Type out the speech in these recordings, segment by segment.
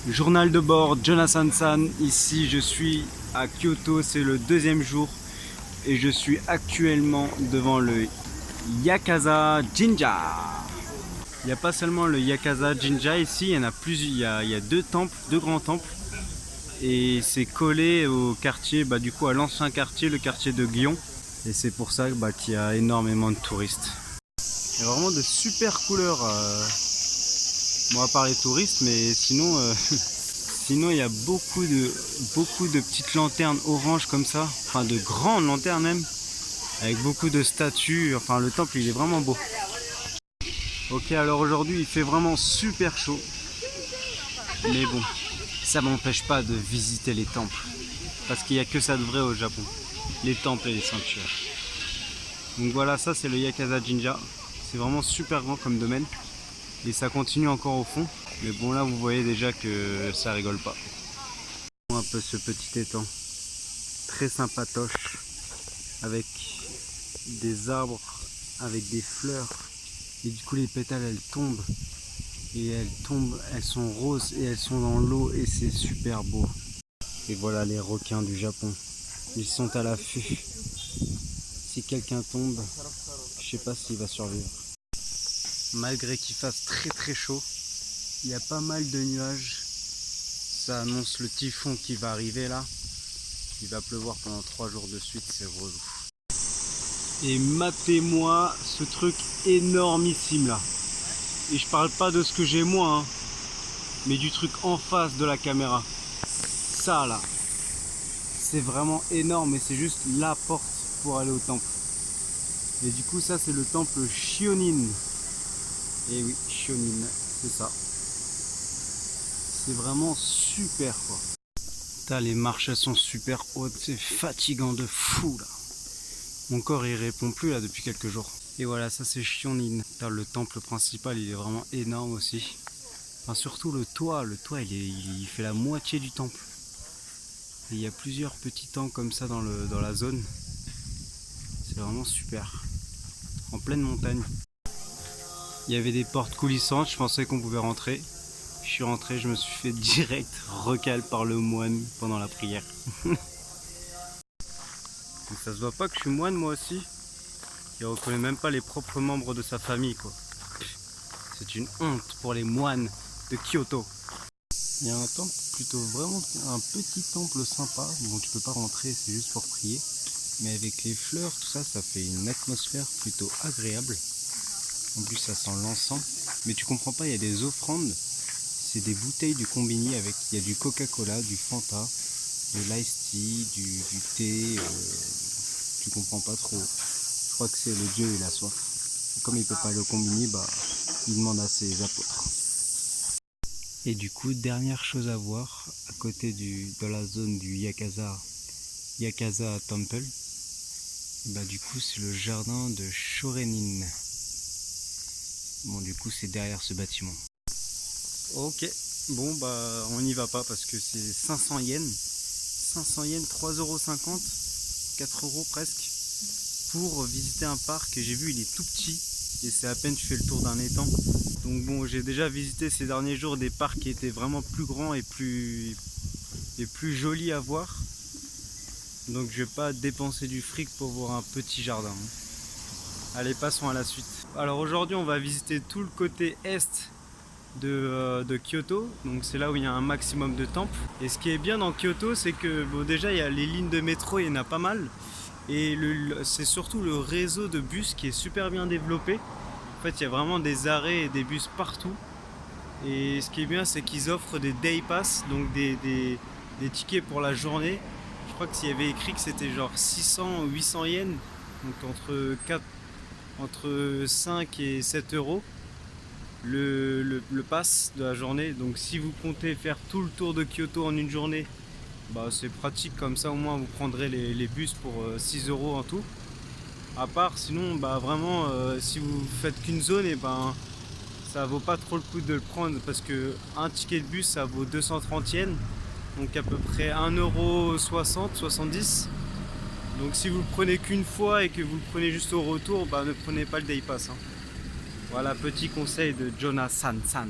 Journal de bord, Jonathan-san. Ici, je suis à Kyoto, c'est le deuxième jour et je suis actuellement devant le Yakuza Jinja. Il n'y a pas seulement le Yakuza Jinja ici, il y en a plusieurs. Il y a deux temples, deux grands temples, et c'est collé au quartier, du coup à l'ancien quartier, le quartier de Gion. Et c'est pour ça qu'il y a énormément de touristes. Il y a vraiment de super couleurs. Bon, à part les touristes, mais sinon, sinon il y a beaucoup de petites lanternes oranges comme ça, enfin de grandes lanternes même, avec beaucoup de statues. Enfin, le temple il est vraiment beau. Ok, alors aujourd'hui il fait vraiment super chaud, mais bon, ça m'empêche pas de visiter les temples, parce qu'il n'y a que ça de vrai au Japon, les temples et les sanctuaires. Donc voilà, ça c'est le Yakuza Jinja, c'est vraiment super grand comme domaine. Et ça continue encore au fond. Mais bon, là vous voyez déjà que ça rigole pas. Un peu ce petit étang. Très sympatoche. Avec des arbres, avec des fleurs. Et du coup les pétales elles tombent. Et elles sont roses et elles sont dans l'eau et c'est super beau. Et voilà les requins du Japon. Ils sont à l'affût. Si quelqu'un tombe, je sais pas s'il va survivre. Malgré qu'il fasse très chaud, il y a pas mal de nuages. Ça annonce le typhon qui va arriver là. Il va pleuvoir pendant 3 jours de suite, c'est relou. Et matez-moi ce truc énormissime là. Et je parle pas de ce que j'ai moi, hein, mais du truc en face de la caméra. Ça là, c'est vraiment énorme et c'est juste la porte pour aller au temple. Et du coup ça c'est le temple Shionin. Et oui, Shionin, c'est ça. C'est vraiment super quoi. Putain, les marches elles sont super hautes, c'est fatigant de fou là. Mon corps il répond plus là depuis quelques jours. Et voilà, ça c'est Shionin. Putain, le temple principal il est vraiment énorme aussi. Enfin, surtout le toit il fait la moitié du temple. Et il y a plusieurs petits temples comme ça dans la zone. C'est vraiment super. En pleine montagne. Il y avait des portes coulissantes, je pensais qu'on pouvait rentrer. Je suis rentré, je me suis fait direct recal par le moine pendant la prière. Ça se voit pas que je suis moine moi aussi. Il reconnaît même pas les propres membres de sa famille quoi. C'est une honte pour les moines de Kyoto. Il y a un temple plutôt vraiment un petit temple sympa. Bon, tu peux pas rentrer, c'est juste pour prier. Mais avec les fleurs, tout ça, ça fait une atmosphère plutôt agréable. En plus ça sent l'encens. Mais tu comprends pas, il y a des offrandes. C'est des bouteilles du combini avec, il y a du Coca-Cola, du Fanta, de l'ice tea, du thé. Tu comprends pas trop. Je crois que c'est le dieu et la soif. Et comme il peut pas aller au combini, il demande à ses apôtres. Et du coup, dernière chose à voir, à côté de la zone du Yakuza Temple, du coup c'est le jardin de Shorenin. Bon, du coup c'est derrière ce bâtiment. Ok, bon on n'y va pas parce que c'est 500 yens. 500 yens, 3,50 €, 4 € presque, pour visiter un parc. J'ai vu, il est tout petit et c'est à peine tu fais le tour d'un étang. Donc bon, j'ai déjà visité ces derniers jours des parcs qui étaient vraiment plus grands et plus jolis à voir. Donc je vais pas dépenser du fric pour voir un petit jardin. Allez, passons à la suite. Alors aujourd'hui on va visiter tout le côté est de Kyoto, donc c'est là où il y a un maximum de temples. Et ce qui est bien dans Kyoto, c'est que déjà il y a les lignes de métro, il y en a pas mal. Et c'est surtout le réseau de bus qui est super bien développé. En fait il y a vraiment des arrêts et des bus partout. Et ce qui est bien, c'est qu'ils offrent des day pass, donc des tickets pour la journée. Je crois que s'il y avait écrit que c'était genre 600 ou 800 yens, donc entre 5 et 7 € le pass de la journée. Donc si vous comptez faire tout le tour de Kyoto en une journée, c'est pratique, comme ça au moins vous prendrez les bus pour 6 € en tout. À part sinon vraiment si vous faites qu'une zone, et ça vaut pas trop le coup de le prendre, parce que un ticket de bus ça vaut 230 yens, donc à peu près 1,60 €, 70 €. Donc si vous le prenez qu'une fois et que vous le prenez juste au retour, ne prenez pas le day pass, hein. Voilà, petit conseil de Jonathan-san.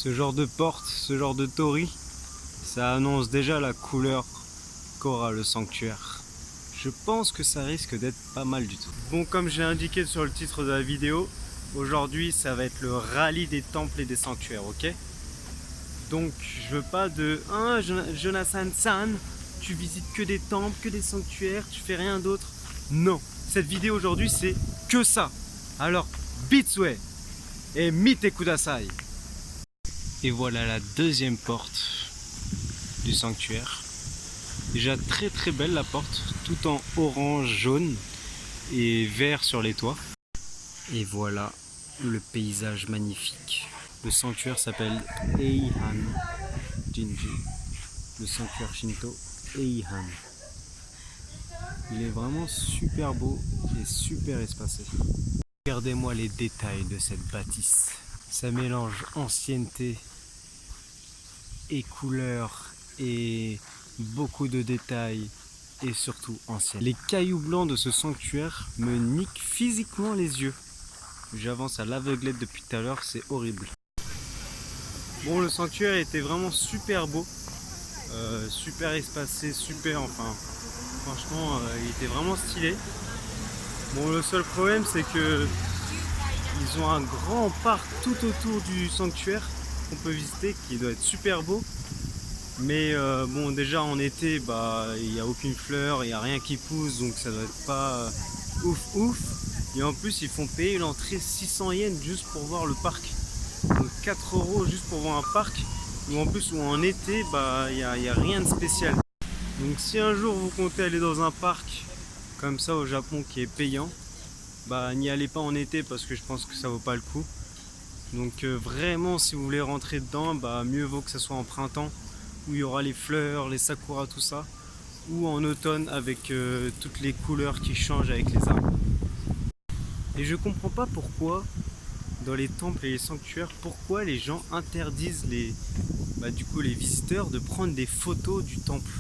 Ce genre de porte, ce genre de torii, ça annonce déjà la couleur qu'aura le sanctuaire. Je pense que ça risque d'être pas mal du tout. Bon, comme j'ai indiqué sur le titre de la vidéo, aujourd'hui ça va être le rallye des temples et des sanctuaires, ok? Donc je veux pas de Jonathan-san, tu visites que des temples, que des sanctuaires, tu fais rien d'autre. Non, cette vidéo aujourd'hui c'est que ça. Alors, Bitsue et Mite Kudasai. Et voilà la deuxième porte du sanctuaire. Déjà très très belle la porte, tout en orange, jaune et vert sur les toits. Et voilà le paysage magnifique. Le sanctuaire s'appelle Eihan Jinji, le sanctuaire Shinto Eihan. Il est vraiment super beau et super espacé. Regardez-moi les détails de cette bâtisse. Ça mélange ancienneté et couleurs et beaucoup de détails et surtout ancienne. Les cailloux blancs de ce sanctuaire me niquent physiquement les yeux. J'avance à l'aveuglette depuis tout à l'heure, c'est horrible. Bon, le sanctuaire était vraiment super beau, super espacé, franchement, il était vraiment stylé. Bon, le seul problème c'est que ils ont un grand parc tout autour du sanctuaire qu'on peut visiter, qui doit être super beau. Mais bon, déjà en été, il n'y a aucune fleur, il n'y a rien qui pousse, donc ça doit être pas ouf. Et en plus, ils font payer l'entrée 600 yens juste pour voir le parc. Donc 4 € juste pour voir un parc. Ou en plus, en été, il n'y a rien de spécial. Donc si un jour vous comptez aller dans un parc comme ça au Japon qui est payant, n'y allez pas en été parce que je pense que ça vaut pas le coup. Donc vraiment, si vous voulez rentrer dedans, mieux vaut que ça soit en printemps, où il y aura les fleurs, les sakuras, tout ça, ou en automne avec toutes les couleurs qui changent avec les arbres. Et je comprends pas pourquoi dans les temples et les sanctuaires, pourquoi les gens interdisent les visiteurs de prendre des photos du temple.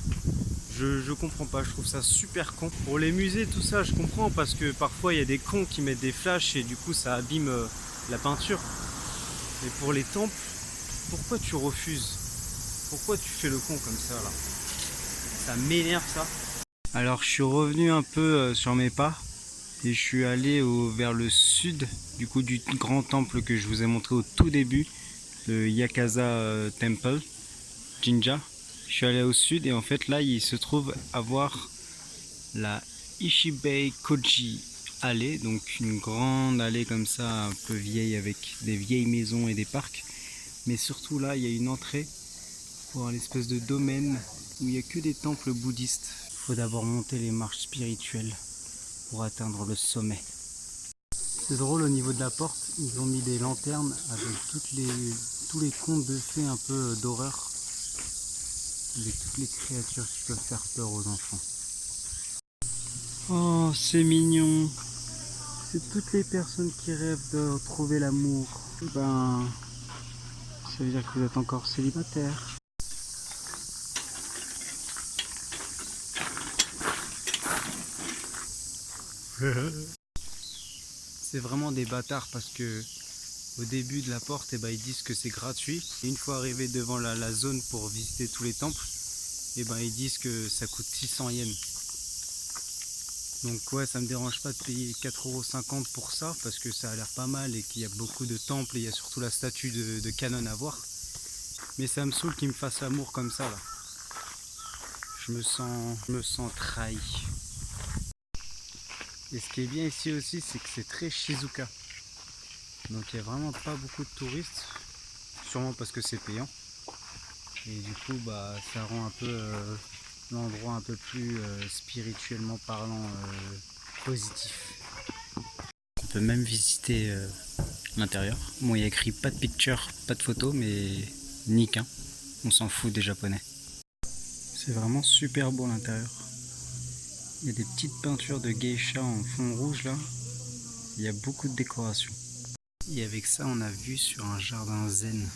Je comprends pas, je trouve ça super con. Pour les musées, tout ça, je comprends parce que parfois il y a des cons qui mettent des flashs et du coup ça abîme la peinture. Mais pour les temples, pourquoi tu refuses? Pourquoi tu fais le con comme ça là? Ça m'énerve ça. Alors je suis revenu un peu sur mes pas et je suis allé vers le sud du grand temple que je vous ai montré au tout début, le Yakaza Temple, Jinja. Je suis allé au sud et en fait là il se trouve avoir la Ishibei Koji allée, donc une grande allée comme ça un peu vieille avec des vieilles maisons et des parcs. Mais surtout là il y a une entrée pour l'espèce de domaine où il n'y a que des temples bouddhistes. Il faut d'abord monter les marches spirituelles pour atteindre le sommet. C'est drôle, au niveau de la porte, ils ont mis des lanternes avec tous les contes de fées un peu d'horreur, avec toutes les créatures qui peuvent faire peur aux enfants. Oh, c'est mignon. C'est toutes les personnes qui rêvent de trouver l'amour. Ça veut dire que vous êtes encore célibataire. C'est vraiment des bâtards parce que au début de la porte, ils disent que c'est gratuit. Et une fois arrivé devant la zone pour visiter tous les temples, ils disent que ça coûte 600 yens. Donc ouais, ça me dérange pas de payer 4,50 € pour ça parce que ça a l'air pas mal et qu'il y a beaucoup de temples et il y a surtout la statue de Kanon à voir. Mais ça me saoule qu'ils me fassent l'amour comme ça là. Je me sens trahi. Et ce qui est bien ici aussi, c'est que c'est très Shizuka. Donc il n'y a vraiment pas beaucoup de touristes, sûrement parce que c'est payant. Et du coup, ça rend un peu l'endroit un peu plus spirituellement parlant positif. On peut même visiter l'intérieur. Bon, il y a écrit pas de picture, pas de photo, mais nique, hein. On s'en fout des japonais. C'est vraiment super beau l'intérieur. Il y a des petites peintures de geisha en fond rouge là. Il y a beaucoup de décorations. Et avec ça, on a vue sur un jardin zen.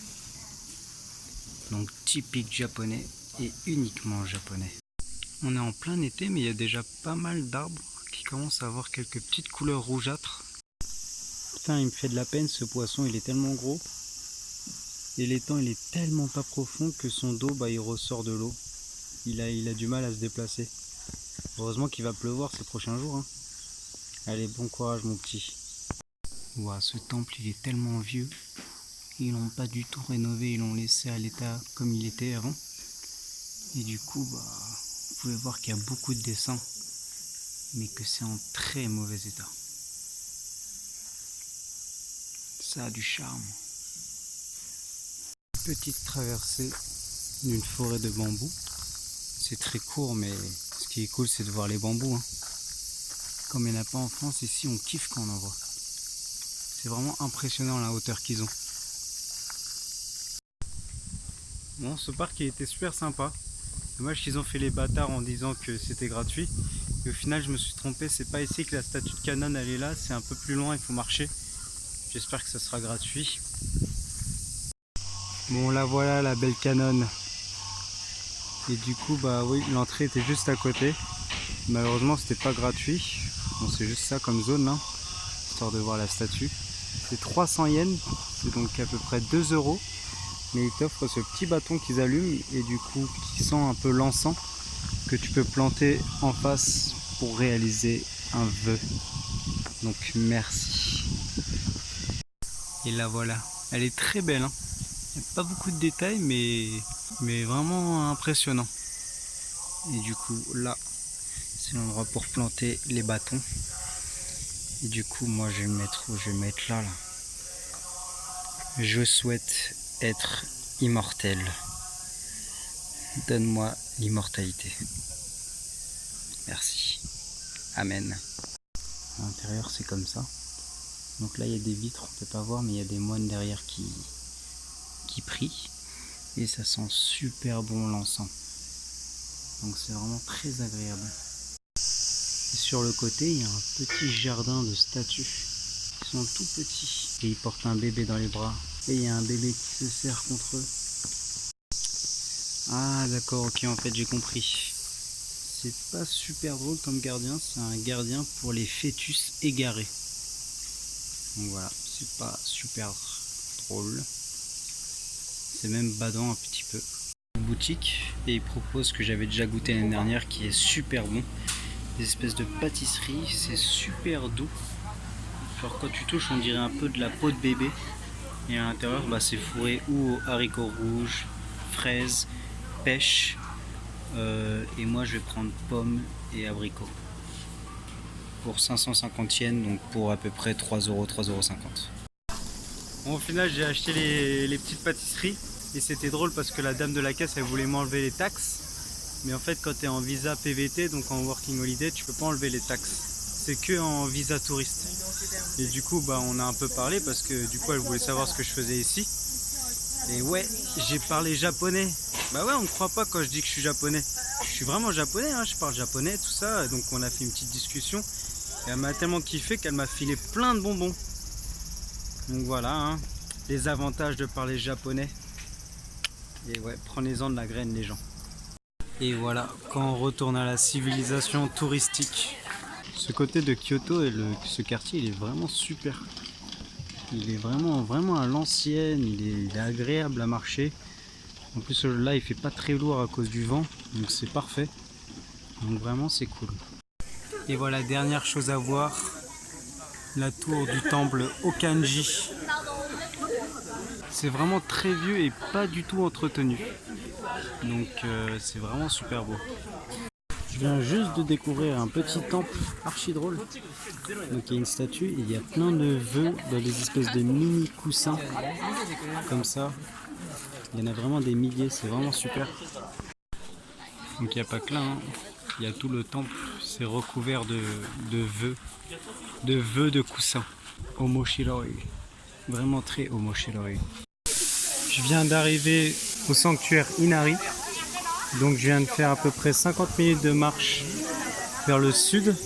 Donc typique japonais et uniquement japonais. On est en plein été, mais il y a déjà pas mal d'arbres qui commencent à avoir quelques petites couleurs rougeâtres. Putain, il me fait de la peine ce poisson, il est tellement gros. Et l'étang il est tellement pas profond que son dos il ressort de l'eau. Il a du mal à se déplacer. Heureusement qu'il va pleuvoir ces prochains jours. Hein. Allez, bon courage mon petit. Ouah, ce temple il est tellement vieux. Ils l'ont pas du tout rénové, ils l'ont laissé à l'état comme il était avant. Et du coup, vous pouvez voir qu'il y a beaucoup de dessins, mais que c'est en très mauvais état. Ça a du charme. Petite traversée d'une forêt de bambous. C'est très court, mais ce qui est cool, c'est de voir les bambous. Hein. Comme il n'y en a pas en France, ici on kiffe quand on en voit. C'est vraiment impressionnant la hauteur qu'ils ont. Bon, ce parc il était super sympa. Dommage qu'ils ont fait les bâtards en disant que c'était gratuit. Et au final, je me suis trompé. C'est pas ici que la statue de Canon elle est là. C'est un peu plus loin, il faut marcher. J'espère que ça sera gratuit. Bon, la voilà la belle Canon. Et du coup, oui, l'entrée était juste à côté. Malheureusement, c'était pas gratuit. Bon, c'est juste ça comme zone, hein, histoire de voir la statue. C'est 300 yens, c'est donc à peu près 2 €. Mais ils t'offrent ce petit bâton qu'ils allument et du coup qui sent un peu l'encens que tu peux planter en face pour réaliser un vœu. Donc merci. Et la voilà, elle est très belle. Hein. Il n'y a pas beaucoup de détails mais vraiment impressionnant. Et du coup là c'est l'endroit pour planter les bâtons. Et du coup moi je vais me mettre où? Je vais me mettre là. Je souhaite être immortel. Donne-moi l'immortalité. Merci. Amen. À l'intérieur c'est comme ça. Donc là il y a des vitres, on peut pas voir, mais il y a des moines derrière qui prient. Et ça sent super bon l'encens. Donc c'est vraiment très agréable. Et sur le côté il y a un petit jardin de statues. Ils sont tout petits. Et ils portent un bébé dans les bras. Et il y a un bébé qui se serre contre eux. Ah d'accord, ok, en fait j'ai compris. C'est pas super drôle comme gardien, c'est un gardien pour les fœtus égarés. Donc voilà, c'est pas super drôle. C'est même badant un petit peu. Une boutique, et ils proposent ce que j'avais déjà goûté l'année dernière qui est super bon. Des espèces de pâtisseries, c'est super doux. Genre quand tu touches on dirait un peu de la peau de bébé. Et à l'intérieur c'est fourré ou aux haricots rouges, fraises, pêche. Et moi je vais prendre pommes et abricots. Pour 550 yens, donc pour à peu près 3 €, 3,50 €. Bon, au final j'ai acheté les petites pâtisseries. Et c'était drôle parce que la dame de la caisse elle voulait m'enlever les taxes. Mais en fait quand tu es en visa PVT, donc en working holiday, tu peux pas enlever les taxes. C'est que en visa touriste. Et du coup on a un peu parlé parce que du coup elle voulait savoir ce que je faisais ici. Et ouais, j'ai parlé japonais. Bah ouais, on ne croit pas quand je dis que je suis japonais. Je suis vraiment japonais, hein, je parle japonais, tout ça. Donc on a fait une petite discussion. Et elle m'a tellement kiffé qu'elle m'a filé plein de bonbons. Donc voilà, hein, les avantages de parler japonais. Et ouais, prenez-en de la graine les gens. Et voilà, quand on retourne à la civilisation touristique. Ce côté de Kyoto et ce quartier, il est vraiment super. Il est vraiment à l'ancienne, il est agréable à marcher. En plus là, il fait pas très lourd à cause du vent, donc c'est parfait. Donc vraiment, c'est cool. Et voilà, dernière chose à voir, la tour du temple Okanji. C'est vraiment très vieux et pas du tout entretenu. Donc c'est vraiment super beau. Je viens juste de découvrir un petit temple archi drôle. Donc il y a une statue et il y a plein de vœux dans des espèces de mini coussins comme ça. Il y en a vraiment des milliers, c'est vraiment super. Donc il n'y a pas que là, hein. Il y a tout le temple, c'est recouvert de vœux de coussins. Omoshiroi, vraiment très omoshiroi. Je viens d'arriver au sanctuaire Inari. Donc je viens de faire à peu près 50 minutes de marche vers le sud.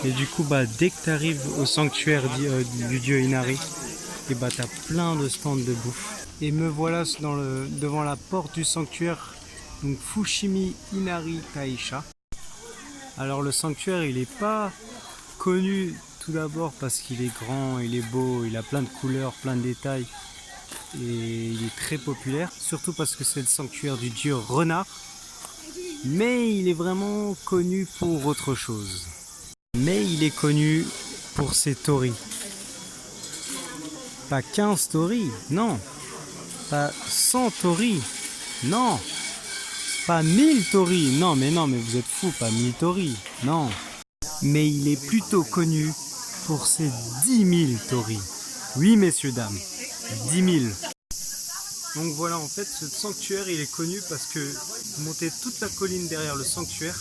Et du coup dès que tu arrives au sanctuaire du dieu Inari, et tu as plein de stands de bouffe. Et me voilà devant la porte du sanctuaire, donc Fushimi Inari Taisha. Alors le sanctuaire il n'est pas connu tout d'abord parce qu'il est grand, il est beau, il a plein de couleurs, plein de détails. et il est très populaire, surtout parce que c'est le sanctuaire du dieu renard. Mais il est vraiment connu pour autre chose. Mais il est connu pour ses torii. Pas 15 torii, non. Pas 100 torii, non. Pas 1000 torii, non mais vous êtes fous, pas 1000 torii, non. Mais il est plutôt connu pour ses 10 000 torii. Oui messieurs, dames, 10 000. Donc voilà, en fait, ce sanctuaire, il est connu parce que vous montez toute la colline derrière le sanctuaire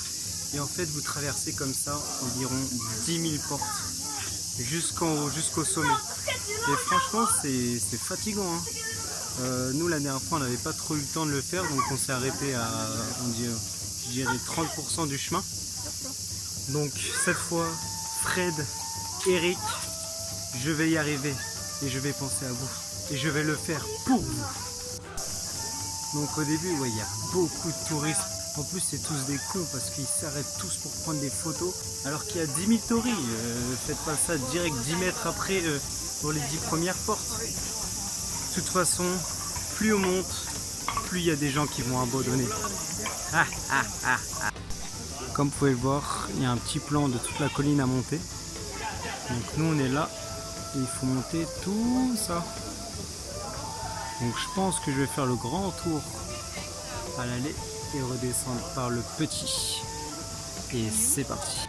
et en fait, vous traversez comme ça environ 10 000 portes jusqu'en haut, jusqu'au sommet. Et franchement, c'est fatigant, hein. Nous, la dernière fois, on n'avait pas trop eu le temps de le faire, donc on s'est arrêté à, je dirais, 30% du chemin. Donc cette fois, Fred, Eric, je vais y arriver et je vais penser à vous. Et je vais le faire pour vous. Donc au début, ouais, il y a beaucoup de touristes. En plus, c'est tous des cons parce qu'ils s'arrêtent tous pour prendre des photos. Alors qu'il y a 10 000 tories. Faites pas ça direct 10 mètres après pour les 10 premières portes. De toute façon, plus on monte, plus il y a des gens qui vont abandonner. Comme vous pouvez le voir, il y a un petit plan de toute la colline à monter. Donc nous, on est là. Et il faut monter tout ça. Donc je pense que je vais faire le grand tour à l'aller et redescendre par le petit. Et c'est parti.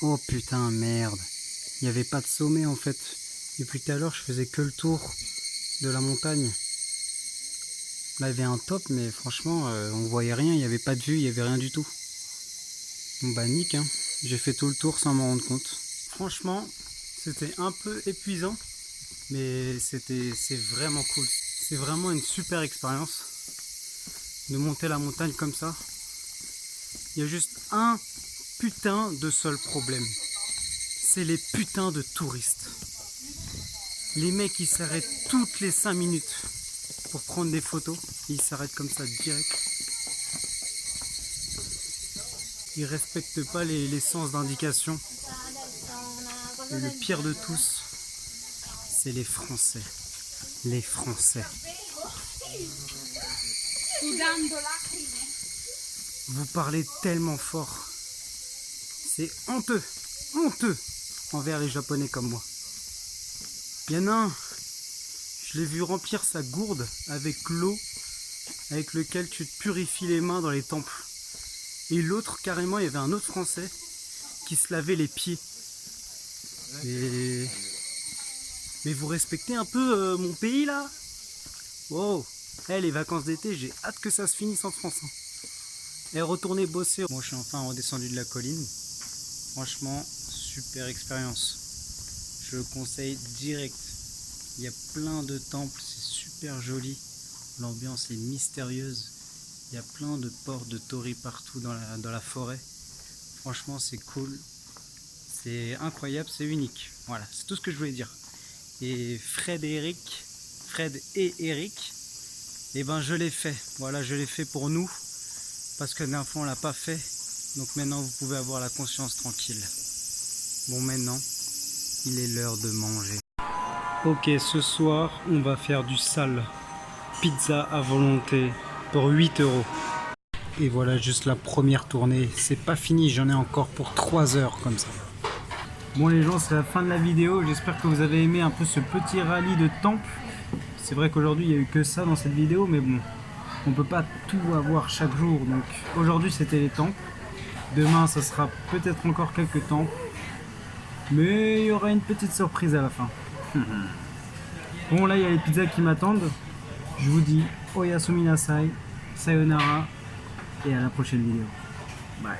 Oh putain, merde. Il n'y avait pas de sommet en fait. Depuis tout à l'heure, je faisais que le tour de la montagne. Là, il y avait un top, mais franchement, on voyait rien. Il n'y avait pas de vue, il n'y avait rien du tout. Bon bah nique, hein. J'ai fait tout le tour sans m'en rendre compte. Franchement, c'était un peu épuisant, mais c'est vraiment cool. C'est vraiment une super expérience de monter la montagne comme ça. Il y a juste un putain de seul problème. C'est les putains de touristes. Les mecs, ils s'arrêtent toutes les 5 minutes pour prendre des photos. Ils s'arrêtent comme ça direct. Ils respectent pas les sens d'indication. Et le pire de tous, c'est les Français. Les Français. Vous parlez tellement fort. C'est honteux, honteux envers les Japonais comme moi. Il y en a un, je l'ai vu remplir sa gourde avec l'eau avec lequel tu te purifies les mains dans les temples. Et l'autre, carrément, il y avait un autre Français qui se lavait les pieds. Et... Mais vous respectez un peu mon pays là? Wow. Les vacances d'été, j'ai hâte que ça se finisse en France. Hein. Et retourner bosser. Moi, je suis enfin redescendu de la colline. Franchement, super expérience. Je le conseille direct. Il y a plein de temples, c'est super joli. L'ambiance est mystérieuse. Il y a plein de portes de torii partout dans la forêt. Franchement, c'est cool. C'est incroyable, c'est unique. Voilà, c'est tout ce que je voulais dire. Et Fred et Eric, eh ben je l'ai fait. Voilà, je l'ai fait pour nous. Parce que la dernière fois, on l'a pas fait. Donc maintenant vous pouvez avoir la conscience tranquille. Bon, maintenant il est l'heure de manger. Ok, ce soir on va faire du sale. Pizza à volonté pour 8 €. Et voilà juste la première tournée. C'est pas fini, j'en ai encore pour 3 heures comme ça. Bon les gens, c'est la fin de la vidéo. J'espère que vous avez aimé un peu ce petit rallye de temples. C'est vrai qu'aujourd'hui il n'y a eu que ça dans cette vidéo, mais bon, on peut pas tout avoir chaque jour. Donc aujourd'hui c'était les temples. Demain ça sera peut-être encore quelques temples. Mais il y aura une petite surprise à la fin. Bon là il y a les pizzas qui m'attendent. Je vous dis Oyasumi Nasai, Sayonara et à la prochaine vidéo. Bye.